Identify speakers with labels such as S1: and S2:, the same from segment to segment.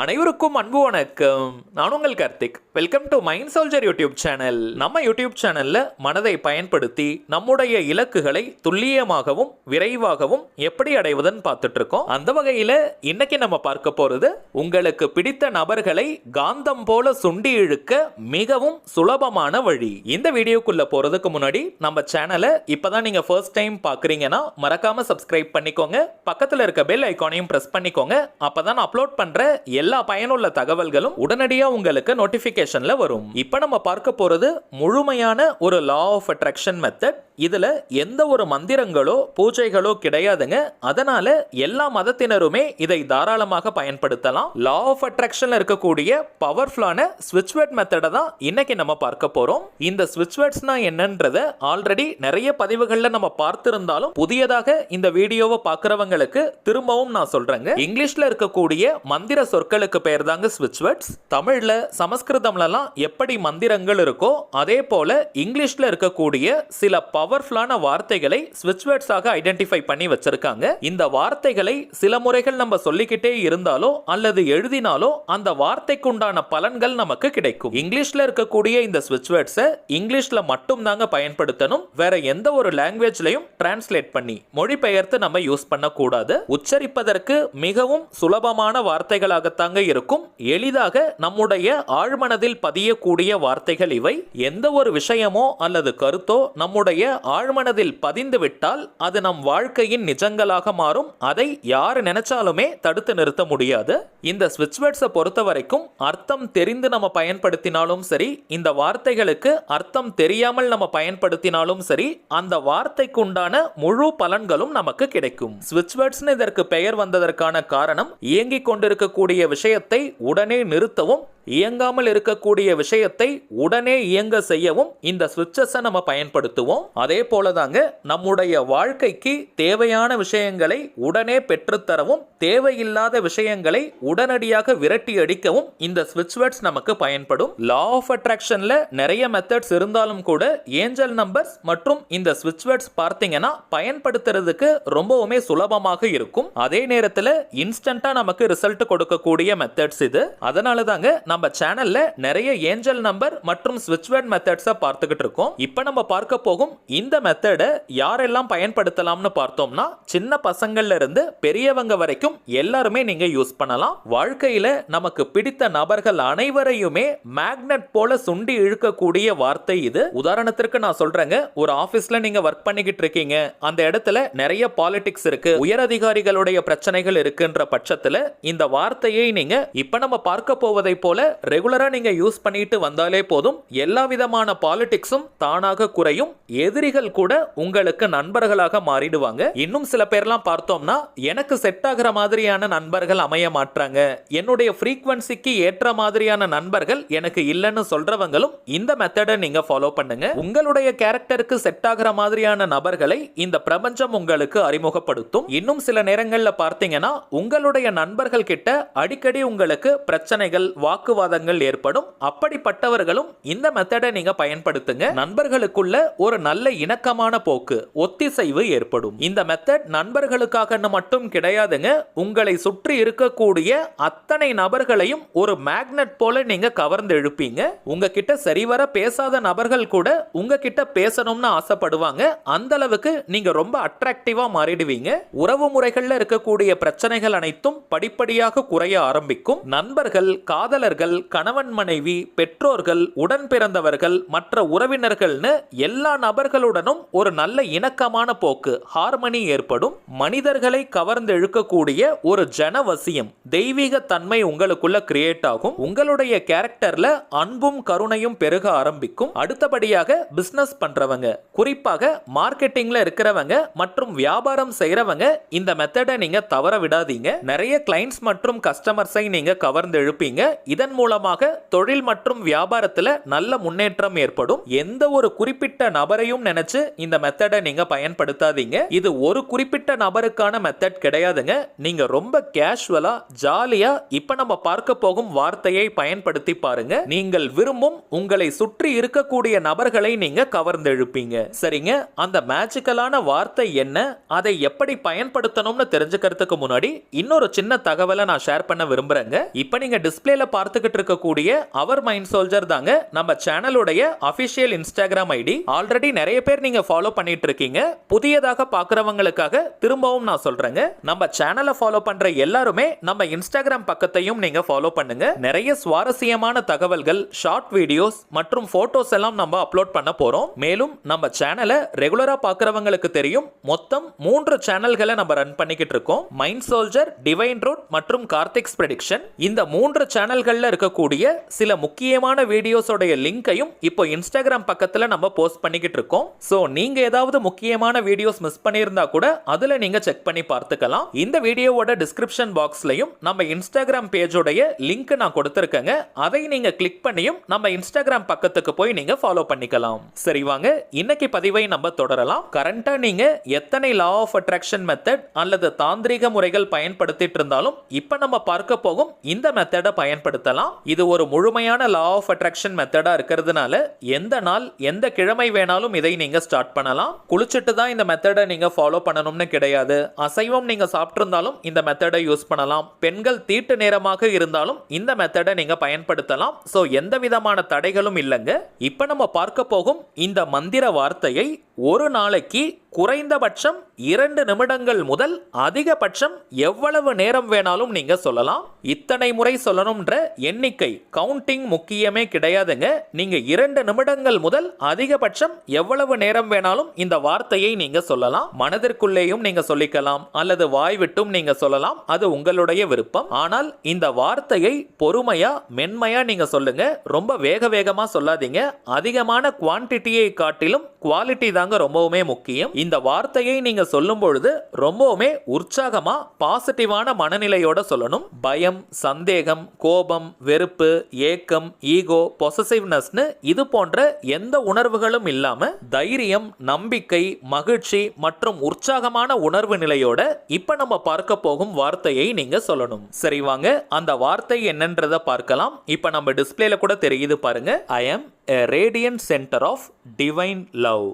S1: அனைவருக்கும் அன்பு வணக்கம். நான் உங்கள் Karthik. Welcome to mind soldier YouTube channel. நம்ம யூடியூப் சேனல்ல மனதை பயன்படுத்தி நம்முடைய இலக்குகளை துல்லியமாகவும் விரைவாகவும் எப்படி அடைவதுன்னு பார்த்துட்டு இருக்கோம். அந்த வகையில இன்னைக்கு நம்ம பார்க்க போறது உங்களுக்கு பிடித்த நபர்களை காந்தம் போல சுண்டி இழுக்க மிகவும் சுலபமான வழி. இந்த வீடியோக்குள்ள போறதுக்கு முன்னாடி நம்ம சேனலை இப்பதான் நீங்க ஃபர்ஸ்ட் டைம் பாக்குறீங்கன்னா மறக்காம சப்ஸ்கிரைப் பண்ணிக்கோங்க. பக்கத்துல இருக்க பெல் ஐகானையும் பிரஸ் பண்ணிக்கோங்க. அப்பதான் அப்லோட் பண்ற எல்லா பயனுள்ள தகவல்களும் உடனடியா உங்களுக்கு நோட்டிபிகேஷன்ல வரும். இப்ப நம்ம பார்க்க போறது முழுமையான ஒரு லா ஆஃப் அட்ராக்ஷன் மெத்தட். இதுல எந்த ஒரு மந்திரங்களோ பூஜைகளோ கிடையாதுங்க. அதனால எல்லா மதத்தினருமே இதை தாராளமாக பயன்படுத்தலாம். லா ஆஃப் அட்ராக்ஷன்ல இருக்கக்கூடிய பவர்ஃபுல்லான ஸ்விட்ச் வேர்ட் மெத்தடை தான் இன்னைக்கு நம்ம பார்க்க போறோம். இந்த ஸ்விட்ச் வேர்ட்ஸ்னா என்னன்றத ஆல்ரெடி நிறைய பதிவுகள்ல நம்ம பார்த்திருந்தாலும் புதியதாக இந்த வீடியோவை பார்க்கறவங்களுக்கு திரும்பவும் நான் சொல்றேங்க. இங்கிலீஷ்ல இருக்கக்கூடிய மந்திர சொற்களுக்கு பெயர் தாங்க ஸ்விட்ச் வேர்ட்ஸ். தமிழ்ல சமஸ்கிருதம்லாம் எப்படி மந்திரங்கள் இருக்கோ அதே போல இங்கிலீஷ்ல இருக்கக்கூடிய சில பவர்ஃபுல்லான வார்த்தைகளை ஸ்விட்ச் வேர்ட்ஸாக ஐடென்டிஃபை பண்ணி வச்சிருக்காங்க. இந்த வார்த்தைகளை சில முறைகள் நம்ம சொல்லிக்கிட்டே இருந்தாலோ அல்லது எழுதினாலோ அந்த வார்த்தைக்கு உண்டான பலன்கள் நமக்கு கிடைக்கும். இங்கிலீஷ்ல இருக்கக்கூடிய இந்த ஸ்விட்ச் வேர்ட்ஸை இங்கிலீஷ்ல மட்டும் தாங்க பயன்படுத்தணும். வேற எந்த ஒரு லாங்குவேஜ்லயும் டிரான்ஸ்லேட் பண்ணி மொழிபெயர்த்து நம்ம யூஸ் பண்ணக்கூடாது. உச்சரிப்பதற்கு மிகவும் சுலபமான வார்த்தைகளாகத்தாங்க இருக்கும். எளிதாக நம்முடைய ஆழ்மனதில் பதியக்கூடிய வார்த்தைகள் இவை. எந்த ஒரு விஷயமோ அல்லது கருத்தோ நம்முடைய ஆழ்மனதில் பதிந்து விட்டால் அது நம் வாழ்க்கையின் நிஜங்களாக மாறும். அதை யார் நினைச்சாலுமே தடுத்து நிறுத்த முடியாது. இந்த ஸ்விட்ச் வேர்ட்ஸை பொறுத்த வரைக்கும் அர்த்தம் தெரிந்து நம்ம பயன்படுத்தினாலும் சரி, இந்த வார்த்தைகளுக்கு அர்த்தம் தெரியாமல் நம்ம பயன்படுத்தினாலும் சரி, அந்த வார்த்தைக்கு உண்டான முழு பலன்களும் நமக்கு கிடைக்கும். ஸ்விட்ச் வேர்ட்ஸ்னு இதற்கு பெயர் வந்ததற்கான காரணம் இயங்கிக் கொண்டிருக்கக்கூடிய விஷயத்தை உடனே நிறுத்தவும், இயங்காமல் இருக்கக்கூடிய விஷயத்தை உடனே இயங்க செய்யவும் இந்த ஸ்விட்சஸை நம்ம பயன்படுத்துவோம். அதே போலதாங்க நம்முடைய வாழ்க்கைக்கு தேவையான விஷயங்களை உடனே பெற்றுத்தரவும், தேவையில்லாத விஷயங்களை உடனடியாக விரட்டி அடிக்கவும் இந்த ஸ்விட்ச் வேர்ட்ஸ் நமக்கு பயன்படும். லா ஆஃப் அட்ராக்ஷன்ல நிறைய மெத்தட்ஸ் இருந்தாலும் கூட ஏஞ்சல் நம்பர்ஸ் மற்றும் இந்த ஸ்விட்ச் வேர்ட்ஸ் பார்த்தீங்கன்னா பயன்படுத்துறதுக்கு ரொம்பவுமே சுலபமாக இருக்கும். அதே நேரத்தில் இன்ஸ்டன்டா நமக்கு ரிசல்ட் கொடுக்கக்கூடிய மெத்தட்ஸ் இது. அதனால தாங்க நம்ம சேனல்ல நிறைய ஏஞ்சல் நம்பர் மற்றும் ஸ்விட்ச் வேர்ட் மெத்தட்ஸை பார்த்துக்கிட்டு இருக்கோம். இப்போ நம்ம பார்க்க போகும் இந்த மெத்தடை யாரெல்லாம் பயன்படுத்தலாம்னு பார்த்தோம்னா, சின்ன பசங்கள்ல இருந்து பெரியவங்க வரைக்கும் எல்லாருமே நீங்க யூஸ் பண்ணலாம். வாழ்க்கையில நமக்கு பிடித்த நபர்கள் அனைவரையுமே மேக்னெட் போல சுண்டி இழுக்கக்கூடிய வார்த்தை இது. உதாரணத்திற்கு நான் சொல்றேங்க, ஒரு ஆபீஸ்ல நீங்க ஒர்க் பண்ணிக்கிட்டு இருக்கீங்க. அந்த இடத்துல நிறைய பாலிடிக்ஸ் இருக்கு, உயரதிகாரிகளுடைய பிரச்சனைகள் இருக்குன்ற பட்சத்துல இந்த வார்த்தையை நீங்க இப்ப நம்ம பார்க்க போவதை போல ரெகுலரா நீங்க யூஸ் பண்ணிட்டு வந்தாலே போதும், எல்லா விதமான பாலிடிக்ஸும் தானாக குறையும். எதிரிகள் கூட உங்களுக்கு நண்பர்களாக மாறிடுவாங்க. இன்னும் சில பேர்லாம் பார்த்தோம்னா, எனக்கு செட் ஆகிற மாதிரியான நண்பர்கள் அமைய மாட்டாங்க, என்னுடைய ஃப்ரீக்வன்சிக்கு ஏற்ற மாதிரியான நண்பர்கள் எனக்கு இல்லைன்னு சொல்றவங்களும் இந்த மெத்தடை நீங்க ஃபாலோ பண்ணுங்க. உங்களுடைய கேரக்டருக்கு செட் ஆகிற மாதிரியான நபர்களை இந்த பிரபஞ்சம் உங்களுக்கு அறிமுகப்படுத்தும். இன்னும் சில நேரங்கள்ல பார்த்தீங்கன்னா உங்களுடைய நண்பர்கள் கிட்ட அடிக்கடி உங்களுக்கு பிரச்சனைகள், வாக்குவாதங்கள் ஏற்படும். அப்படிப்பட்டவர்களும் இந்த மெத்தடை நீங்க பயன்படுத்துங்க. நண்பர்களுக்குள்ள ஒரு நல்ல இணக்கமான போக்கு, ஒத்திசைவு ஏற்படும். இந்த மெத்தட் நண்பர்களுக்காக மட்டும் கிடையாதுங்க. உங்களை சுற்றி இருக்கக்கூடிய அத்தனை நபர்களையும் ஒரு மேக்னெட் போல நீங்க கவர்ந்து இழுப்பீங்க. உங்ககிட்ட சரிவர பேசாத நபர்கள் கூட உங்ககிட்ட பேசணும்னு ஆசைப்படுவாங்க. அந்த அளவுக்கு நீங்க ரொம்ப அட்ராக்டிவா மாறிடுவீங்க. உறவு முறைகள்ல இருக்கக்கூடிய பிரச்சனைகள் அனைத்தும் படிப்படியாக குறைய ஆரம்பிக்கும். நண்பர்கள், காதலர்கள், கணவன் மனைவி, பெற்றோர்கள், உடன் பிறந்தவர்கள், மற்ற உறவினர்கள்னு எல்லா நபர்களுடனும் ஒரு நல்ல இணக்கமான போக்கு, ஹார்மனி ஏற்படும். மனிதர்களை கவர்ந்து இழுக்கக்கூடிய ஒரு ஜனவசியம், தெய்வீக தன்மை உங்களுக்குள்ள கிரியேட் ஆகும். உங்களுடைய கேரக்டர்ல அன்பும் கருணையும் பெருக ஆரம்பிக்கும். அடுத்தபடியாக பிசினஸ் பண்றவங்க, குறிப்பாக மார்க்கெட்டிங்ல இருக்கிறவங்க மற்றும் வியாபாரம் செய்யறவங்க இந்த மெத்தடை நீங்க தவற விடாதீங்க. நிறைய கிளைண்ட்ஸ் மற்றும் கஸ்டமர்ஸை நீங்க கவர்ந்து இழுப்பீங்க. இதன் இதன் மூலமாக தொழில் மற்றும் வியாபாரத்துல நல்ல முன்னேற்றம் ஏற்படும். எந்த ஒரு குறிப்பிட்ட நபரையும் நினைச்சு இந்த மெத்தடை நீங்க பயன்படுத்தாதீங்க. இது ஒரு குறிப்பிட்ட நபருக்கான மெத்தட் கிடையாதுங்க. நீங்க ரொம்ப கேஷுவலா ஜாலியா இப்ப நம்ம பார்க்க போகும் வார்த்தையை பயன்படுத்தி பாருங்க. நீங்கள் விரும்பும் உங்களை சுற்றி இருக்கக்கூடிய நபர்களை நீங்க கவர்ந்தெழுப்பீங்க. சரிங்க, அந்த மேஜிக்கலான வார்த்தை என்ன, அதை எப்படி பயன்படுத்தணும்னு தெரிஞ்சுக்கிறதுக்கு முன்னாடி இன்னொரு சின்ன தகவலை நான் ஷேர் பண்ண விரும்புறேங்க. இப்ப நீங்க டிஸ்பிளேல பார்த்துக்கிட்டு இருக்கக்கூடிய அவர் மைண்ட் சோல்ஜர் தாங்க நம்ம சேனலுடைய அபிஷியல் இன்ஸ்டாகிராம் ஐடி. ஆல்ரெடி நிறைய பேர் நீங்க ஃபாலோ பண்ணிட்டு இருக்கீங்க. புதியதாக பார்க்கறவங்களுக்காக திரும்பவும் நான் சொல்றேங்க, நம்ம சேனலை ஃபாலோ பண்ற எல்லாருமே நம்ம இன்ஸ்டாகிராம் பக்கத்தையும் நீங்க ஃபாலோ பண்ணுங்க. நிறைய சுவாரஸ்யமான தகவல்கள், ஷார்ட் வீடியோஸ் மற்றும் போட்டோஸ் எல்லாம் நம்ம அப்லோட் பண்ண போறோம். மேலும் நம்ம சேனலை ரெகுலரா பார்க்கறவங்களுக்கு தெரியும், மொத்தம் 3 சேனல்களை நம்ம ரன் பண்ணிக்கிட்டு இருக்கோம். மைண்ட் சோல்ஜர், டிவைன் ரூட் மற்றும் கார்த்திக்ஸ் ப்ரெடிக்ஷன். இந்த 3 சேனல்கள்ல இருக்கக்கூடிய சில முக்கியமான வீடியோஸோட லிங்கையும் இப்போ இன்ஸ்டாகிராம் பக்கத்துல நம்ம போஸ்ட் பண்ணிக்கிட்டு இருக்கோம். சோ நீங்க ஏதாவது முக்கியமான வீடியோஸ் மிஸ் பண்ணியிருந்தா கூட அதுல நீங்க செக் பண்ணி பார்த்துக்கலாம். இந்த வீடியோவோட டிஸ்கிரிப்ஷன் பாக்ஸ்லயும் நம்ம இன்ஸ்டாகிராம் பேஜோடைய லிங்க் நான் கொடுத்திருக்கேங்க. அதை நீங்க கிளிக் பண்ணியும் நம்ம இன்ஸ்டாகிராம் பக்கத்துக்கு போய் நீங்க ஃபாலோ பண்ணிக்கலாம். சரி வாங்க, இன்னைக்கு பதிவை நம்ம தொடரலாம். கரண்டா நீங்க எத்தனை லா ஆஃப் அட்ராக்ஷன் மெத்தட் அல்லது தாந்திரிக முறைகள் பயன்படுத்திட்டு இருந்தாலும் இப்ப நம்ம பார்க்க போகும் இந்த மெத்தடை பயன்படுத்தலாம். இது ஒரு முழுமையான லா ஆஃப் அட்ராக்ஷன் மெத்தடா இருக்கிறதுனால எந்த நாள் எந்த கிழமை வேணாலும் இதை நீங்க ஸ்டார்ட் பண்ணலாம். குளிச்சிட்டு தான் இந்த மெத்தடை நீங்க ஃபாலோ பண்ணணும்னு கிடையாது. அசைவம் நீங்க சாப்பிட்டிருந்தாலும் இந்த மெத்தடை யூஸ் பண்ணலாம். பெண்கள் தீட்டு நேரமாக இருந்தாலும் இந்த மெத்தடை நீங்க பயன்படுத்தலாம். சோ எந்த விதமான தடைகளும் இல்லைங்க. இப்ப நம்ம பார்க்க போகும் இந்த மந்திர வார்த்தையை ஒரு நாளைக்கு குறைந்தபட்சம் 2 நிமிடங்கள் முதல் அதிகபட்சம் எவ்வளவு நேரம் வேணாலும் நீங்க சொல்லலாம். இத்தனை முறை சொல்லணும்ன்ற எண்ணிக்கை கவுண்டிங் முக்கியமே கிடையாதுங்க. நீங்க 2 நிமிடங்கள் முதல் அதிகபட்சம் எவ்வளவு நேரம் வேணாலும் இந்த வார்த்தையை நீங்க சொல்லலாம். மனதிற்குள்ளேயும் நீங்க சொல்லிக்கலாம் அல்லது வாய் விட்டும் நீங்க சொல்லலாம். அது உங்களுடைய விருப்பம். ஆனால் இந்த வார்த்தையை பொறுமையா மென்மையா நீங்க சொல்லுங்க. ரொம்ப வேகமா சொல்லாதீங்க. அதிகமான குவான்டிட்டியை காட்டிலும் குவாலிட்டி தாங்க ரொம்பவுமே முக்கியம். இந்த வார்த்தையை நீங்க சொல்லும் பொழுது ரொம்பவுமே உற்சாகமா பாசிட்டிவான மனநிலையோட சொல்லணும். பயம், சந்தேகம், கோபம், வெறுப்பு, ஏக்கம், ஈகோ, பொசசிவ்னஸ்னு இது போன்ற எந்த உணர்வுகளும் இல்லாம தைரியம், நம்பிக்கை, மகிழ்ச்சி மற்றும் உற்சாகமான உணர்வு நிலையோட இப்ப நம்ம பார்க்க போகும் வார்த்தையை நீங்க சொல்லணும். சரி வாங்க, அந்த வார்த்தை என்னன்றத பார்க்கலாம். இப்ப நம்ம டிஸ்பிளேல கூட தெரியுது பாருங்க. I am a radiant center of divine love.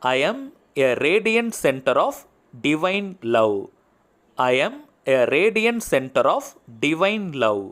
S1: I am a radiant center of divine love. I am a radiant center of divine love.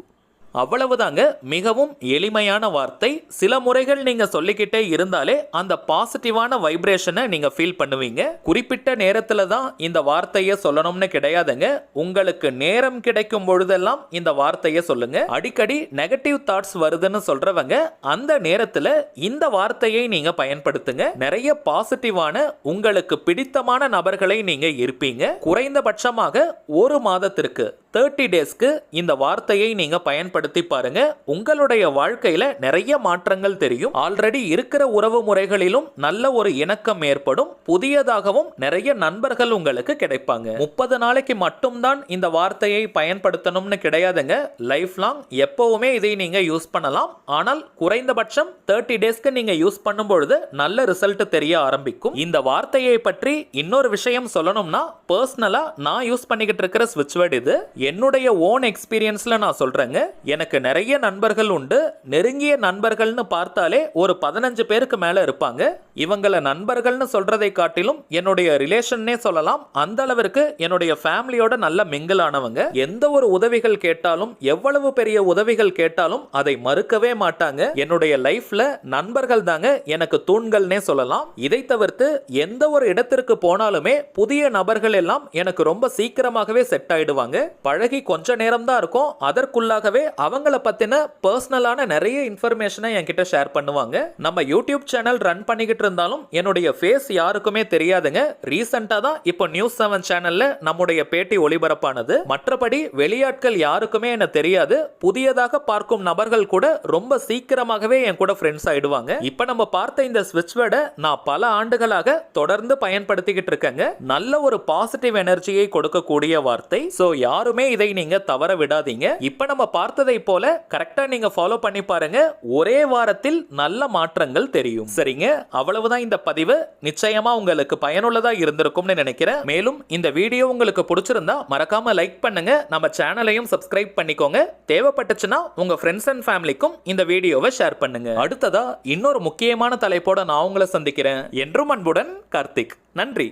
S1: அவ்வளவுதாங்க, மிகவும் எளிமையான வார்த்தை. சில முறைகள் நீங்க சொல்லிக்கிட்டே இருந்தாலே அந்த பாசிட்டிவான வைப்ரேஷனை நீங்க ஃபீல் பண்ணுவீங்க. குறிப்பிட்ட நேரத்துல தான் இந்த வார்த்தையை சொல்லணும்னு கிடையாதுங்க. உங்களுக்கு நேரம் கிடைக்கும் பொழுதெல்லாம் இந்த வார்த்தையை சொல்லுங்க. அடிக்கடி நெகட்டிவ் தாட்ஸ் வருதுன்னு சொல்றவங்க அந்த நேரத்துல இந்த வார்த்தையை நீங்க பயன்படுத்துங்க. நிறைய பாசிட்டிவான உங்களுக்கு பிடித்தமான நபர்களை நீங்க இருப்பீங்க. குறைந்தபட்சமாக ஒரு மாதத்திற்கு 30 டேஸ்க்கு இந்த வார்த்தையை நீங்க பயன்படுத்தி பாருங்க. உங்களுடைய வாழ்க்கையில நிறைய மாற்றங்கள் தெரியும். ஆல்ரெடி இருக்கிற உறவு முறைகளிலும் நல்ல ஒரு இணக்கம் ஏற்படும். புதியதாகவும் நிறைய நண்பர்கள் உங்களுக்கு கிடைப்பாங்க. 30 நாளைக்கு மட்டும்தான் இந்த வார்த்தையை பயன்படுத்தணும்னு கிடையாதுங்க. லைஃப் லாங் எப்பவுமே இதை நீங்க யூஸ் பண்ணலாம். ஆனால் குறைந்தபட்சம் 30 டேஸ்க்கு நீங்க யூஸ் பண்ணும் பொழுது நல்ல ரிசல்ட் தெரிய ஆரம்பிக்கும். இந்த வார்த்தையை பற்றி இன்னொரு விஷயம் சொல்லணும்னா, பர்சனலா நான் யூஸ் பண்ணிக்கிட்டு இருக்கிற ஸ்விட்ச் வேர்ட் இது. என்னுடைய ஓன் எக்ஸ்பீரியன்ஸ்ல நான் சொல்றேங்க. எனக்கு நிறைய நண்பர்கள் உண்டு. நெருங்கிய நண்பர்கள்னு பார்த்தாலே ஒரு 15 பேருக்கு மேல இருப்பாங்க. இவங்கள நண்பர்கள்னு சொல்றதை காட்டிலும் என்னுடைய ரிலேஷன்னே சொல்லலாம். அந்த அளவிற்கு என்னுடைய ஃபேமிலியோட நல்ல மிங்கிள் ஆனவங்க. எந்த ஒரு உதவிகள் கேட்டாலும், எவ்வளவு பெரிய உதவிகள் கேட்டாலும் அதை மறுக்கவே மாட்டாங்க. என்னுடைய லைஃப்ல நண்பர்கள் தாங்க எனக்கு தூண்கள்னே சொல்லலாம். இதை தவிர்த்து எந்த ஒரு இடத்திற்கு போனாலுமே புதிய நபர்கள் எல்லாம் எனக்கு ரொம்ப சீக்கிரமாகவே செட் ஆயிடுவாங்க. பழகி கொஞ்ச நேரம் தான் இருக்கும், அதற்குள்ளாகவே அவங்கள பத்தின பர்சனலான நிறைய இன்ஃபர்மேஷனை என்கிட்ட ஷேர் பண்ணுவாங்க. நம்ம யூடியூப் சேனல் ரன் பண்ணிக்கிட்டு இருந்தாலும் என்னுடைய ஃபேஸ் யாருக்குமே தெரியாதுங்க. ரீசெண்டா தான் இப்போ நியூஸ் 7 சேனல்ல நம்முடைய பேட்டி ஒளிபரப்பானது. மற்றபடி வெளியாட்கள் யாருக்குமே என்ன தெரியாது. புதியதாக பார்க்கும் நபர்கள் கூட ரொம்ப சீக்கிரமாகவே என் கூட ஃப்ரெண்ட்ஸ் ஆயிடுவாங்க. இப்ப நம்ம பார்த்த இந்த ஸ்விட்ச் வேர்டை நான் பல ஆண்டுகளாக தொடர்ந்து பயன்படுத்திக்கிட்டு இருக்கேங்க. நல்ல ஒரு பாசிட்டிவ் எனர்ஜியை கொடுக்கக்கூடிய வார்த்தை. சோ யாருமே யாருமே இதை நீங்க தவற விடாதீங்க. இப்ப நம்ம பார்த்ததை போல கரெக்டா நீங்க ஃபாலோ பண்ணி பாருங்க, ஒரே வாரத்தில் நல்ல மாற்றங்கள் தெரியும். சரிங்க, அவ்வளவுதான் இந்த பதிவு. நிச்சயமா உங்களுக்கு பயனுள்ளதா இருந்திருக்கும்னு நினைக்கிறேன். மேலும் இந்த வீடியோ உங்களுக்கு பிடிச்சிருந்தா மறக்காம லைக் பண்ணுங்க, நம்ம சேனலையும் சப்ஸ்கிரைப் பண்ணிக்கோங்க. தேவைப்பட்டுச்சுன்னா உங்க ஃப்ரெண்ட்ஸ் அண்ட் ஃபேமிலிக்கும் இந்த வீடியோவை ஷேர் பண்ணுங்க. அடுத்ததா இன்னொரு முக்கியமான தலைப்போட நான் உங்களை சந்திக்கிறேன். என்றும் அன்புடன் கார்த்திக். நன்றி.